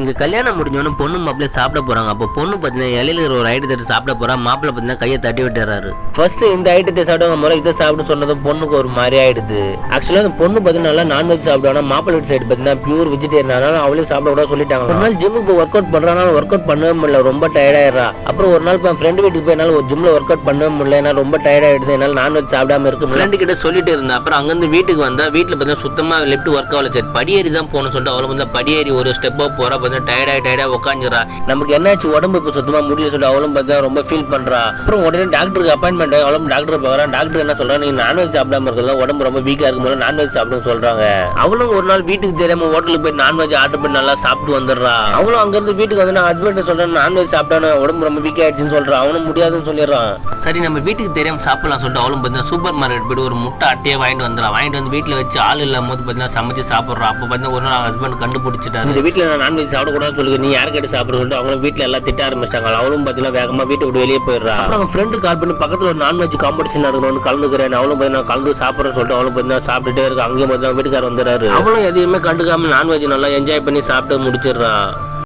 இங்க கல்யாணம் முடிஞ்சோன்னு பொண்ணு மாப்பிள்ளை சாப்பிட போறாங்க. அப்போ பொண்ணு பார்த்தீங்கன்னா இலையில இருக்கிற ஒரு ஐட்டத்தை சாப்பிட போறா. மாப்பிள்ளை பார்த்தீங்கன்னா கையை தட்டி விட்டுறாரு. ஃபர்ஸ்ட் இந்த ஐட்டத்தை சாப்பிடுவாங்க, முறை இதை சாப்பிட சொன்னதும் பொண்ணுக்கு ஒரு மாதிரி ஆயிடுது. ஆக்சுவலா அந்த பொண்ணு பார்த்தீங்கன்னா நல்லா நான்வெஜ் சாப்பிடுவாங்க. மாப்பிள்ளை வீட்டு சைடு பார்த்தீங்கன்னா பியூர் வெஜிடேரியன், அதனால அவளையும் சாப்பிட கூட சொல்லிட்டாங்க. ஒரு நாள் ஜிம்முக்கு ஒர்க் அவுட் பண்றாங்க, ஒர்க் அவுட் பண்ணவே முடியல, ரொம்ப டயர்ட் ஆயிடுறா. அப்புறம் ஒரு நாள் ஃப்ரெண்டு வீட்டுக்கு போய் என்னால ஒரு ஜிம்ல ஒர்க் அவுட் பண்ணவே முடியல, என்னால ரொம்ப டயர்ட் ஆயிடுது, என்னால நான்வெஜ் சாப்பிடாம இருக்கு ஃப்ரெண்டு கிட்ட சொல்லிட்டு இருந்தா. அப்புறம் அங்கிருந்து வீட்டுக்கு வந்தா வீட்டுல பார்த்தீங்கன்னா சுத்தமா லெஃப்ட் ஒர்க் ஆகல. சரி படியேறி தான் போகணும்னு சொல்லிட்டு அவளுக்கு வந்து படியேறி ஒரு ஸ்டெப்பா போறா. பார்த்தா டயர்டா உட்காந்துரா. நமக்கு என்னாச்சு உடம்பு இப்போ சுத்தமா முடியல சொல்லி அவளும் பார்த்தா ரொம்ப ஃபீல் பண்றா. அப்புறம் உடனே டாக்டருக்கு அப்பாயின்மெண்ட் அவளும் டாக்டர் பார்க்கறான். டாக்டர் என்ன சொல்றா, நீங்க நான்வெஜ் சாப்பிடாம இருக்கிறதா உடம்பு ரொம்ப வீக்கா இருக்கும்போது நான்வெஜ் சாப்பிடுன்னு சொல்றாங்க. அவளும் ஒரு நாள் வீட்டுக்கு தெரியாம ஹோட்டலுக்கு போய் நான்வெஜ் ஆர்டர் பண்ணி நல்லா சாப்பிட்டு வந்துடுறா. அவளும் அங்க இருந்து வீட்டுக்கு வந்து ஹஸ்பண்ட் சொல்றான் நான்வெஜ் சாப்பிட்டானு உடம்பு ரொம்ப வீக் ஆயிடுச்சுன்னு சொல்றான். அவனும் முடியாதுன்னு சொல்லிடுறான். சரி நம்ம வீட்டுக்கு தெரியாம சாப்பிடலாம் சொல்லிட்டு அவளும் பார்த்தீங்கன்னா சூப்பர் மார்க்கெட் போயிட்டு ஒரு முட்டை அட்டையை வாங்கிட்டு வந்துடுறான். வாங்கிட்டு வந்து வீட்டுல வச்சு ஆள் இல்லாம போது பார்த்தீங்கன்னா சமைச்சு சாப்பிடுறான். அப்போ பார்த்தீங்கன்னா ஒரு நாள் ஹஸ்பண்ட் கண்டுபிடிச்சிட்டாரு. இந்த வீட்டுல நான் நான்வெஜ் சாப்பிடக்கூடாதுன்னு சொல்லி நீ யாரு கேட்டு சாப்பிட சொல்லிட்டு அவங்களும் வீட்டுல எல்லாம் திட்ட ஆரம்பிச்சிட்டாங்க. அவளும் பார்த்தீங்கன்னா வேகமா வீட்டை விட்டு வெளியே போயிடுறா. அப்புறம் ஃப்ரெண்டு கால் பண்ணி பக்கத்துல ஒரு நான்வெஜ் காம்படிஷன் நடக்கணும்னு கலந்துக்கிறேன். அவளும் பார்த்தீங்கன்னா கலந்து சாப்பிட்றேன்னு சொல்லிட்டு அவளும் பார்த்தீங்கன்னா சாப்பிட்டுட்டே இருக்கு. அங்கேயும் பார்த்தீங்கன்னா வீட்டுக்காரர் வந்துடுறாரு. அவளும் எதையுமே கண்டுக்காம நான்வெஜ் நல்லா என்ஜாய் பண்ணி சாப்பிட்டு முடிச்சிடுறா.